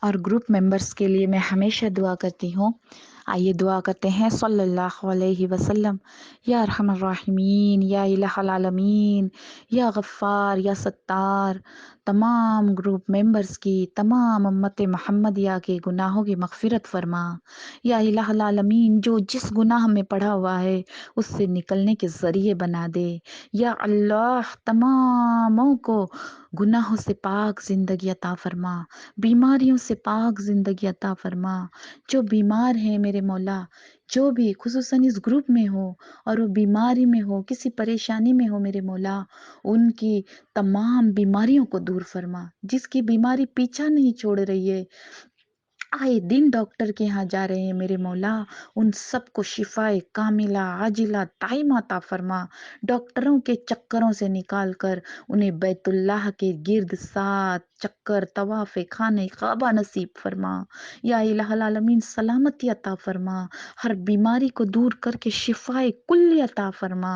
और group members के लिए मैं हमेशा दुआ करती हूँ। आइए दुआ करते हैं सल्लल्लाहु अलैहि वसल्लम। या अरहमर राहिमीन, या इलाहल आलमीन, या गफ्फार, या सत्तार, तमाम ग्रुप मेंबर्स की, तमाम उम्मत मोहम्मदिया के गुनाहों की मग़फ़िरत फ़रमा। या इलाहल आलमीन, जो जिस गुनाह में पड़ा हुआ है उससे निकलने के ज़रिए बना दे। या अल्लाह, तमामों को गुनाहों से पाक ज़िंदगी अता फ़रमा, बीमारियों से पाक ज़िंदगी अता फ़रमा। जो बीमार हैं मेरे मौला, जो भी खुसूसन इस ग्रुप में हो और वो बीमारी में हो, किसी परेशानी में हो मेरे मौला, उनकी तमाम बीमारियों को दूर फ़रमा। जिसकी बीमारी पीछा नहीं छोड़ रही है, आए दिन डॉक्टर के यहाँ जा रहे हैं मेरे मौला, उन सबको शिफाए कामिला आजिला दाइमा अता फरमा। डॉक्टरों के चक्करों से निकाल कर उन्हें बैतुल्लाह के गिर्द सात चक्कर तवाफ़े खाने काबा नसीब फरमा। या इलाहल आलमीन, सलामती अता फरमा, हर बीमारी को दूर करके शिफाए कुल्ली अता फरमा।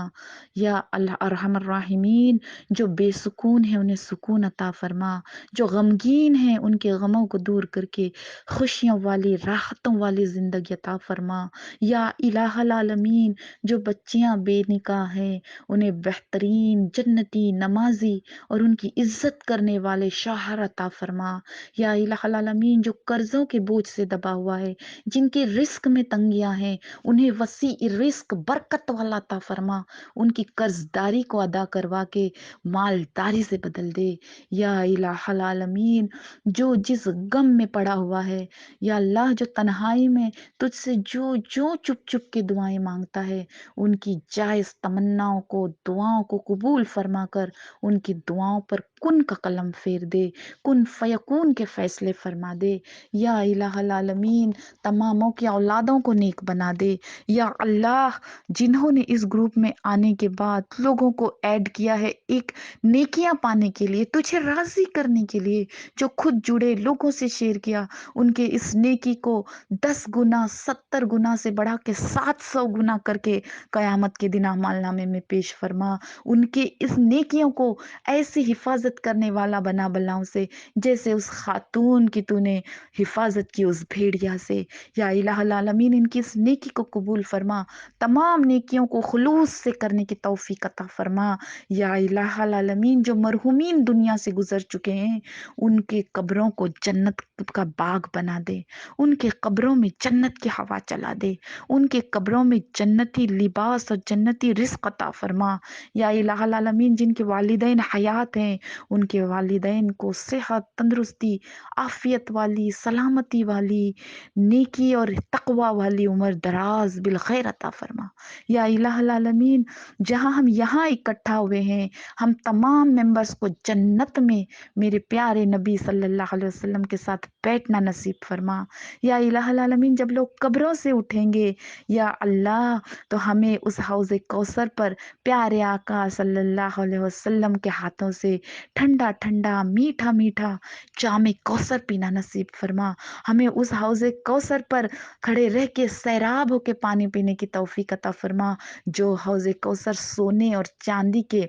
या अल्लाह अरहमर राहिमीन, जो बेसुकून है उन्हें सुकून अता फरमा, जो गमगीन हैं उनके गमों को दूर करके खुशियों वाली राहतों वाली ज़िंदगी अता फ़रमा। या इलाहल आलमीन, जो बच्चियाँ बेनिकाह हैं उन्हें बेहतरीन जन्नती नमाज़ी और उनकी इज़्ज़त करने वाले शौहर अता फ़रमा। या इलाहल आलमीन, जो कर्ज़ों के बोझ से दबा हुआ है, जिनके रिज़्क में तंगियाँ हैं, उन्हें वसी रिज़्क बरकत वाला अता फ़रमा। उनकी कर्ज़दारी को अदा करवा के मालदारी से बदल दे। या इलाहल आलमीन, जो जिस गम में पड़ा हुआ है, या अल्लाह, जो तन्हाई में तुझसे जो जो चुप चुप के दुआएं मांगता है, उनकी जायज़ तमन्नाओं को दुआओं को कबूल फरमा कर उनकी दुआओं पर कुन का कलम फेर दे, कुन फयकून के फैसले फरमा दे। या इलाहल आलमीन, तमामों की औलादों को नेक बना दे। या अल्लाह, जिन्होंने इस ग्रुप में आने के बाद लोगों को ऐड किया है एक नेकियां पाने के लिए, तुझे राजी करने के लिए, जो खुद जुड़े लोगों से शेयर किया, उनके इस नेकी को 10 गुना 70 गुना से बढ़ा के 700 गुना करके कयामत के दिन अमालनामे में पेश फरमा। उनके इस नेकियों को ऐसी हिफाजत करने वाला बना बलाओं से, जैसे उस खातून की तूने हिफाजत की उस भेड़िया से। या इलाहुल आलमीन, इनकी इस नेकी को कबूल फरमा, तमाम नेकियों को खुलूस से करने की तौफीक अता फरमा। या इलाहुल आलमीन, जो मरहुमीन दुनिया से गुजर चुके हैं, उनके कब्रों को जन्नत का बाग बना दे, उनके कब्रों में जन्नत की हवा चला दे, उनके कब्रों में जन्नती लिबास और जन्नती रिज़्क अता फरमा। या इलाहुल आलमीन, जिनके वालिदैन हयात हैं, उनके वालिदैन को सेहत, तंदुरुस्ती, आफ़ियत वाली, सलामती वाली, नेकी और तक़वा वाली उम्र दराज़ बिल खैर अता फरमा। या इलाहुल आलमीन, जहाँ हम यहाँ इकट्ठा हुए हैं, हम तमाम मेंबर्स को जन्नत में मेरे प्यारे नबी सल्लल्लाहु अलैहि वसल्लम के साथ बैठना नसीब फरमा। या इलाहुल आलमीन, जब लोग कब्रों से उठेंगे, या अल्लाह, तो हमें उस हौज़े कौसर पर प्यारे आका सल्लल्लाहु अलैहि वसल्लम के हाथों से ठंडा ठंडा मीठा मीठा जामे कौसर पीना नसीब फरमा। हमें उस हौज़े कौसर पर खड़े रह के सैराब होके पानी पीने की तौफीक अता फरमा, जो हौज़े कौसर सोने और चांदी के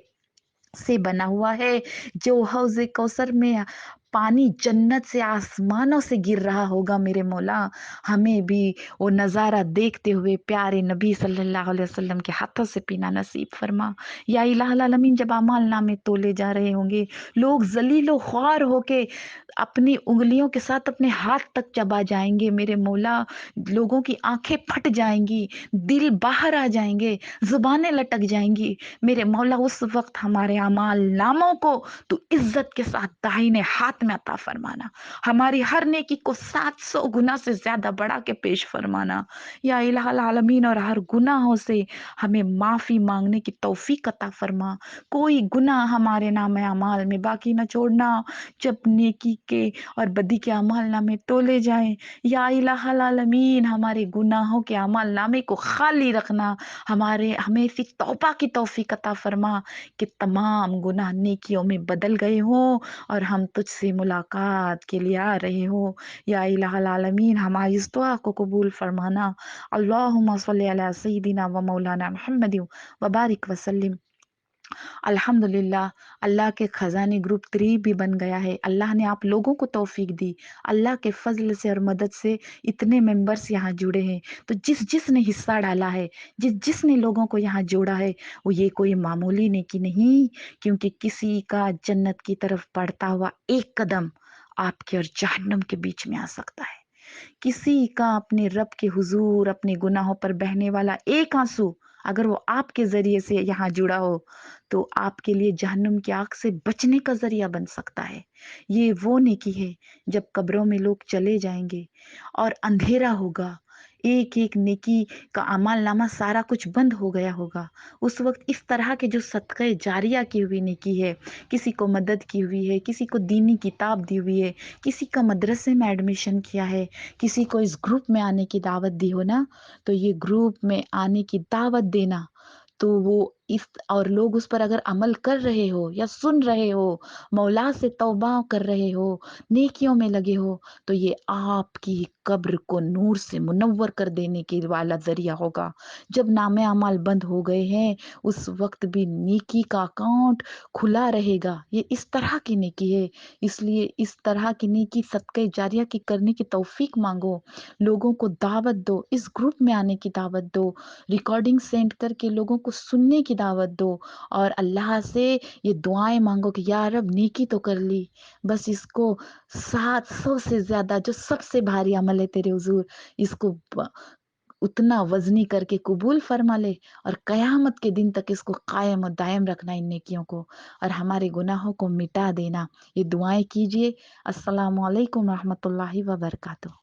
से बना हुआ है, जो हौज़े कौसर में पानी जन्नत से आसमानों से गिर रहा होगा मेरे मौला। हमें भी वो नज़ारा देखते हुए प्यारे नबी सल्लल्लाहु अलैहि वसल्लम के हाथों से पीना नसीब फरमा। या इलाहुल आलमीन, जब अमाल नामे तोले जा रहे होंगे, लोग ज़लीलो ख्वार होके अपनी उंगलियों के साथ अपने हाथ तक चबा जाएंगे मेरे मौला, लोगों की आंखें फट जाएंगी, दिल बाहर आ जाएंगे, जुबानें लटक जाएंगी मेरे मौला। उस वक्त हमारे अमाल नामों को तू इज्जत के साथ दाहिने हाथ में अता फरमाना, हमारी हर नेकी को 700 गुना से ज्यादा बढ़ा के पेश फरमाना। या इलाहुल आलमीन, और हर गुनाहों से हमें माफी मांगने की तौफीक अता फरमा, कोई गुनाह हमारे नाम अमाल में बाकी न छोड़ना, जब नेकी के और बदी के अमाल नामे तोले जाएं। या इलाहुल आलमीन, हमारे गुनाहों के अमाल नामे को खाली रखना, हमें फिर तौबा की तौफीक अता फरमा कि तमाम गुनाह नेकियों में बदल गए हों और हम तुझसे मुलाकात के लिए आ रहे हो। या इलाहुल आलमीन, हमारी इस दुआ को कबूल फरमाना। अल्लाहुम्मा सल्ली अला सय्यिदिना व मौलाना मुहम्मद व बारिक वसल्लिम अल्हम्दुलिल्लाह, अल्लाह के खजाने ग्रुप 3 भी बन गया है। अल्लाह ने आप लोगों को तौफीक दी। अल्लाह के फज़ल से और मदद से इतने मेंबर्स यहाँ जुड़े हैं। तो जिस ने हिस्सा डाला है, जिसने लोगों को यहाँ जोड़ा है, वो ये कोई मामूली नेकी नहीं, क्योंकि किसी का जन्नत की तरफ बढ़ता हुआ एक कदम आपके और जहन्नम के बीच में आ सकता है। किसी का अपने रब के हुजूर अपने गुनाहों पर बहने वाला एक आंसू अगर वो आपके जरिए से यहाँ जुड़ा हो तो आपके लिए जहन्नुम की आग से बचने का जरिया बन सकता है। ये वो नेकी है जब कब्रों में लोग चले जाएंगे और अंधेरा होगा, एक एक नेकी का अमाल नामा सारा कुछ बंद हो गया होगा। उस वक्त इस तरह के जो सदक़े जारिया की हुई नेकी है, किसी को मदद की हुई है, किसी को दीनी किताब दी हुई है, किसी का मदरसे में एडमिशन किया है, किसी को इस ग्रुप में आने की दावत दी हो ना, तो ये ग्रुप में आने की दावत देना, तो वो इस और लोग उस पर अगर अमल कर रहे हो या सुन रहे हो, मौला से तौबा कर रहे हो, नेकियों में लगे हो, तो ये आपकी कब्र को नूर से मुनव्वर कर देने के वाला ज़रिया होगा। जब नामे अमाल बंद हो गए हैं, उस वक़्त भी नेकी का अकाउंट खुला रहेगा। ये इस तरह की नेकी है, इसलिए इस तरह की नेकी सदक़े जारिया की करने की तौफ़ीक माँगो। लोगों को दावत दो, इस ग्रुप में आने की दावत दो, रिकॉर्डिंग सेंड करके लोगों को सुनने की दावत दो और अल्लाह से ये दुआएं मांगो कि या रब नेकी तो कर ली, बस इसको 700 से ज्यादा जो सबसे भारी अमल है तेरे हुजूर, इसको उतना वजनी करके कबूल फरमा ले और कयामत के दिन तक इसको कायम और दायम रखना इन नेकियों को और हमारे गुनाहों को मिटा देना। ये दुआएं कीजिए। अस्सलामु अलैकुम रहमतुल्लाहि व बरकातुहू।